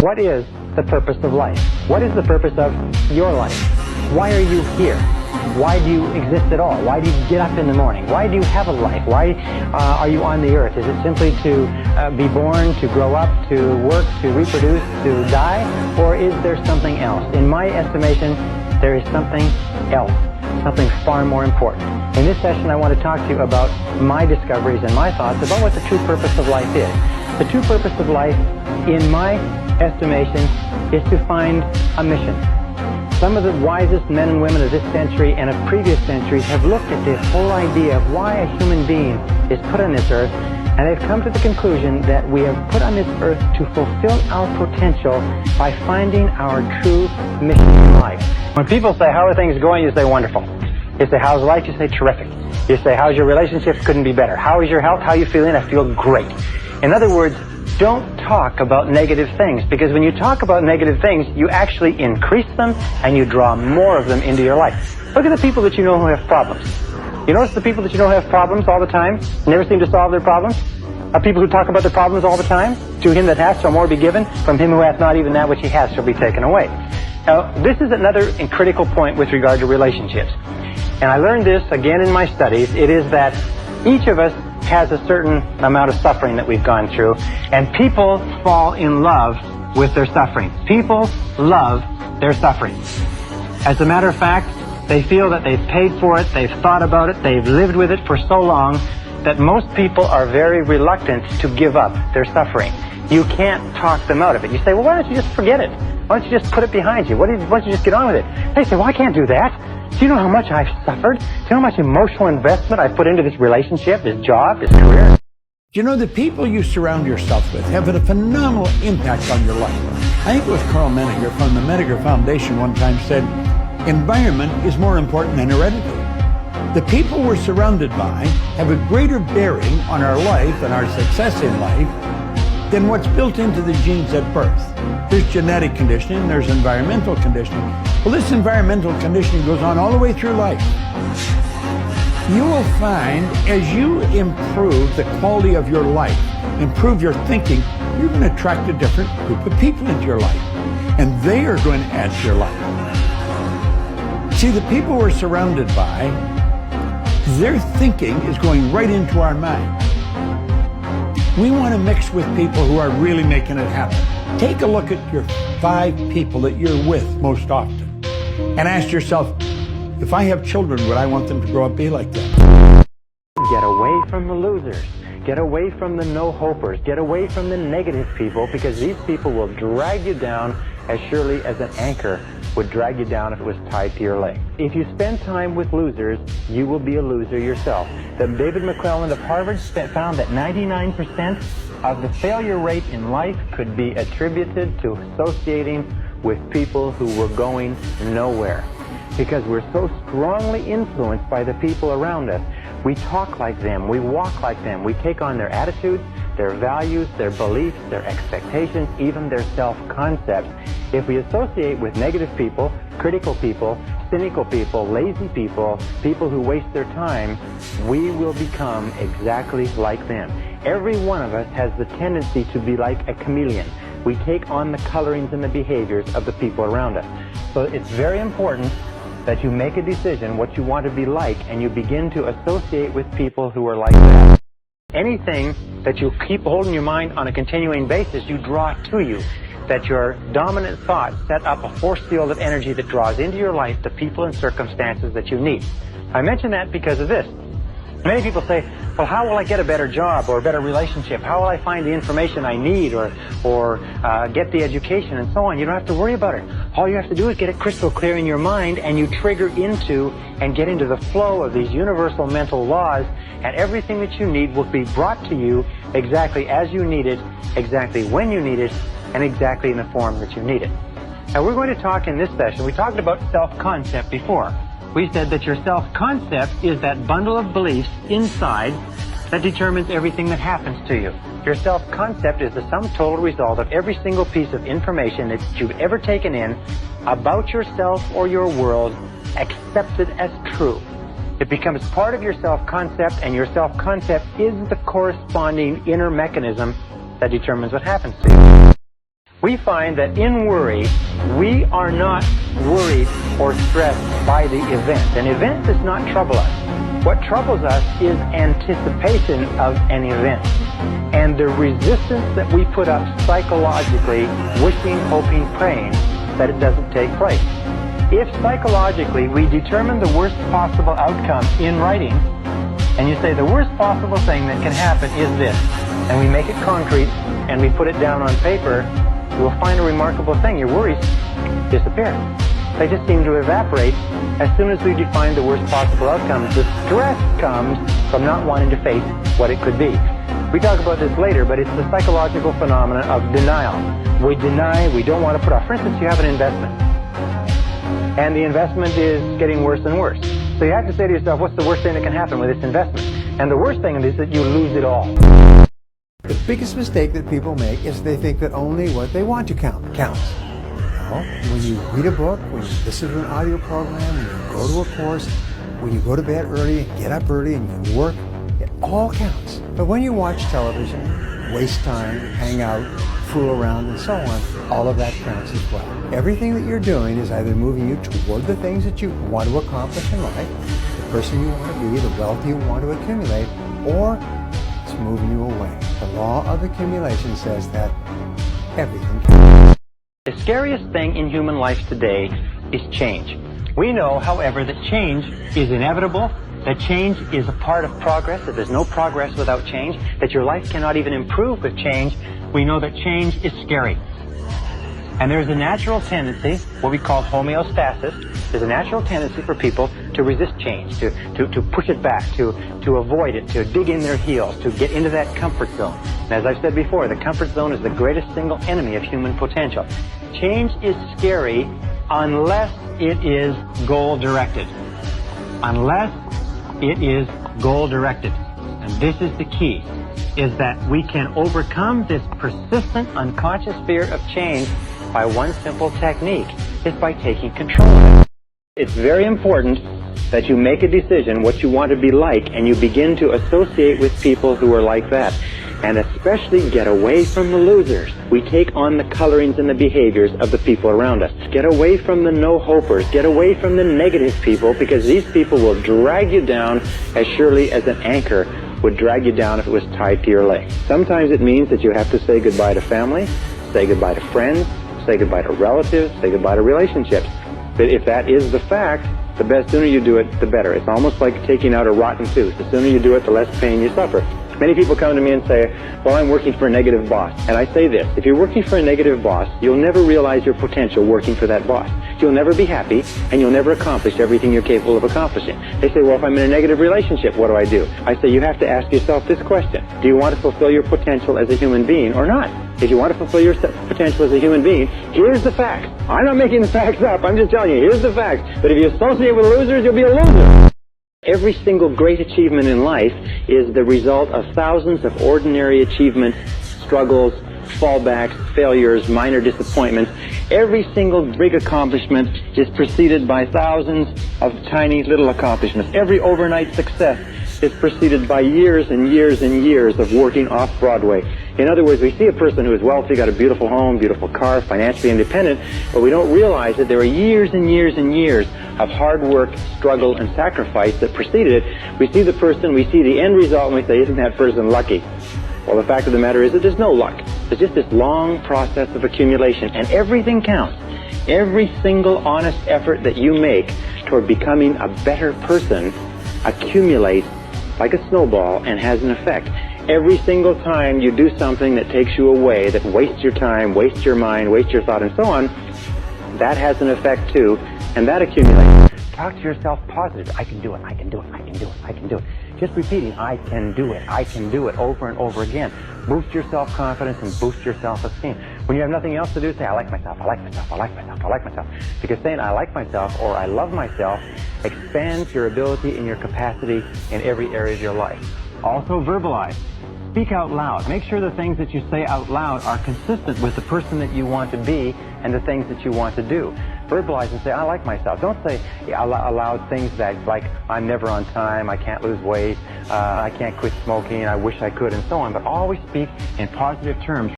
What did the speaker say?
What is the purpose of life? What is the purpose of your life? Why are you here? Why do you exist at all? Why do you get up in the morning? Why do you have a life? Why are you on the earth? Is it simply to be born, to grow up, to work, to reproduce, to die? Or is there something else? In my estimation, there is something else, something far more important. In this session, I want to talk to you about my discoveries and my thoughts about what the true purpose of life is. The true purpose of life, in my estimation, is to find a mission. Some of the wisest men and women of this century and of previous centuries have looked at this whole idea of why a human being is put on this earth, and they've come to the conclusion that we are put on this earth to fulfill our potential by finding our true mission in life. When people say, how are things going? You say, wonderful. You say, how's life? You say, terrific. You say, how's your relationships? Couldn't be better. How is your health? How are you feeling? I feel great. In other words, don't talk about negative things, because when you talk about negative things, you actually increase them and you draw more of them into your life. Look at the people that you know who have problems. You notice the people that you know who have problems all the time, never seem to solve their problems? Are people who talk about their problems all the time? To him that hath shall more be given, from him who hath not even that which he has shall be taken away. Now, this is another critical point with regard to relationships. And I learned this again in my studies. It is that each of us has a certain amount of suffering that we've gone through, and people fall in love with their suffering. People love their suffering. As a matter of fact, they feel that they've paid for it, they've thought about it, they've lived with it for so long that most people are very reluctant to give up their suffering. You can't talk them out of it. You say, well, why don't you just forget it? Why don't you just put it behind you? Why don't you just get on with it? They say, well, I can't do that. Do you know how much I've suffered? Do you know how much emotional investment I've put into this relationship, this job, this career? You know, the people you surround yourself with have a phenomenal impact on your life. I think it was Carl Menninger from the Menninger Foundation one time said, environment is more important than heredity. The people we're surrounded by have a greater bearing on our life and our success in life than what's built into the genes at birth. There's genetic conditioning, there's environmental conditioning. Well, this environmental conditioning goes on all the way through life. You will find as you improve the quality of your life, improve your thinking, you're going to attract a different group of people into your life. And they are going to add to your life. See, the people we're surrounded by, their thinking is going right into our mind. We want to mix with people who are really making it happen. Take a look at your 5 people that you're with most often and ask yourself, if I have children, would I want them to grow up be like that? Get away from the losers. Get away from the no-hopers. Get away from the negative people, because these people will drag you down as surely as an anchor would drag you down if it was tied to your leg. If you spend time with losers, you will be a loser yourself. David McClelland of Harvard found that 99% of the failure rate in life could be attributed to associating with people who were going nowhere. Because we're so strongly influenced by the people around us. We talk like them, we walk like them, we take on their attitudes, their values, their beliefs, their expectations, even their self-concepts. If we associate with negative people, critical people, cynical people, lazy people, people who waste their time, we will become exactly like them. Every one of us has the tendency to be like a chameleon. We take on the colorings and the behaviors of the people around us. So it's very important that you make a decision what you want to be like, and you begin to associate with people who are like that. Anything that you keep holding your mind on a continuing basis, you draw to you. That your dominant thoughts set up a force field of energy that draws into your life the people and circumstances that you need. I mention that because of this. Many people say, well, how will I get a better job or a better relationship? How will I find the information I need or get the education and so on? You don't have to worry about it. All you have to do is get it crystal clear in your mind, and you trigger into and get into the flow of these universal mental laws, and everything that you need will be brought to you exactly as you need it, exactly when you need it, and exactly in the form that you need it. Now, we're going to talk in this session, we talked about self-concept before. We said that your self-concept is that bundle of beliefs inside that determines everything that happens to you. Your self-concept is the sum total result of every single piece of information that you've ever taken in about yourself or your world, accepted as true. It becomes part of your self-concept, and your self-concept is the corresponding inner mechanism that determines what happens to you. we find that in worry, we are not worried or stressed by the event. An event does not trouble us. What troubles us is anticipation of an event and the resistance that we put up psychologically, wishing, hoping, praying that it doesn't take place. If psychologically we determine the worst possible outcome in writing, and you say the worst possible thing that can happen is this, and we make it concrete and we put it down on paper, you will find a remarkable thing. Your worries disappear. They just seem to evaporate as soon as we define the worst possible outcomes. The stress comes from not wanting to face what it could be. We talk about this later, but it's the psychological phenomenon of denial. We deny, we don't want to put off. For instance, you have an investment, and the investment is getting worse and worse. So you have to say to yourself, what's the worst thing that can happen with this investment? And the worst thing is that you lose it all. The biggest mistake that people make is they think that only what they want to counts. No, when you read a book, when you listen to an audio program, when you go to a course, when you go to bed early and get up early and you work, it all counts. But when you watch television, waste time, hang out, fool around, and so on, all of that counts as well. Everything that you're doing is either moving you toward the things that you want to accomplish in life, the person you want to be, the wealth you want to accumulate, or it's moving you away. The law of accumulation says that everything counts. The scariest thing in human life today is change. We know, however, that change is inevitable, that change is a part of progress, that there's no progress without change, that your life cannot even improve with change. We know that change is scary. And there's a natural tendency, what we call homeostasis, there's a natural tendency for people to resist change, to push it back, to avoid it, to dig in their heels, to get into that comfort zone. And as I've said before, the comfort zone is the greatest single enemy of human potential. Change is scary unless it is goal-directed. Unless it is goal-directed. And this is the key, is that we can overcome this persistent unconscious fear of change by one simple technique, is by taking control of it. It's very important that you make a decision what you want to be like, and you begin to associate with people who are like that. And especially get away from the losers. We take on the colorings and the behaviors of the people around us. Get away from the no-hopers. Get away from the negative people, because these people will drag you down as surely as an anchor would drag you down if it was tied to your leg. Sometimes it means that you have to say goodbye to family, say goodbye to friends, say goodbye to relatives, say goodbye to relationships. But if that is the fact, the sooner you do it, the better. It's almost like taking out a rotten tooth. The sooner you do it, the less pain you suffer. Many people come to me and say, well, I'm working for a negative boss. And I say this, if you're working for a negative boss, you'll never realize your potential working for that boss. You'll never be happy, and you'll never accomplish everything you're capable of accomplishing. They say, well, if I'm in a negative relationship, what do? I say, you have to ask yourself this question. Do you want to fulfill your potential as a human being or not? If you want to fulfill your potential as a human being, here's the facts. I'm not making the facts up. I'm just telling you, here's the facts. But if you associate with losers, you'll be a loser. Every single great achievement in life is the result of thousands of ordinary achievements, struggles, fallbacks, failures, minor disappointments. Every single big accomplishment is preceded by thousands of tiny little accomplishments. Every overnight success is preceded by years and years and years of working off Broadway. In other words, we see a person who is wealthy, got a beautiful home, beautiful car, financially independent, but we don't realize that there are years and years and years of hard work, struggle, and sacrifice that preceded it. We see the person, we see the end result, and we say, isn't that person lucky? Well, the fact of the matter is that there's no luck. There's just this long process of accumulation, and everything counts. Every single honest effort that you make toward becoming a better person accumulates like a snowball and has an effect. Every single time you do something that takes you away, that wastes your time, wastes your mind, wastes your thought, and so on, that has an effect too, and that accumulates. Talk to yourself positive. I can do it, I can do it, I can do it, I can do it. Just repeating, I can do it over and over again. Boost your self-confidence and boost your self-esteem. When you have nothing else to do, say, I like myself, I like myself, I like myself, I like myself. Because saying I like myself or I love myself expands your ability and your capacity in every area of your life. Also verbalize. Speak out loud. Make sure the things that you say out loud are consistent with the person that you want to be and the things that you want to do. Verbalize and say, I like myself. Don't say aloud things that like, I'm never on time, I can't lose weight, I can't quit smoking, I wish I could, and so on. But always speak in positive terms.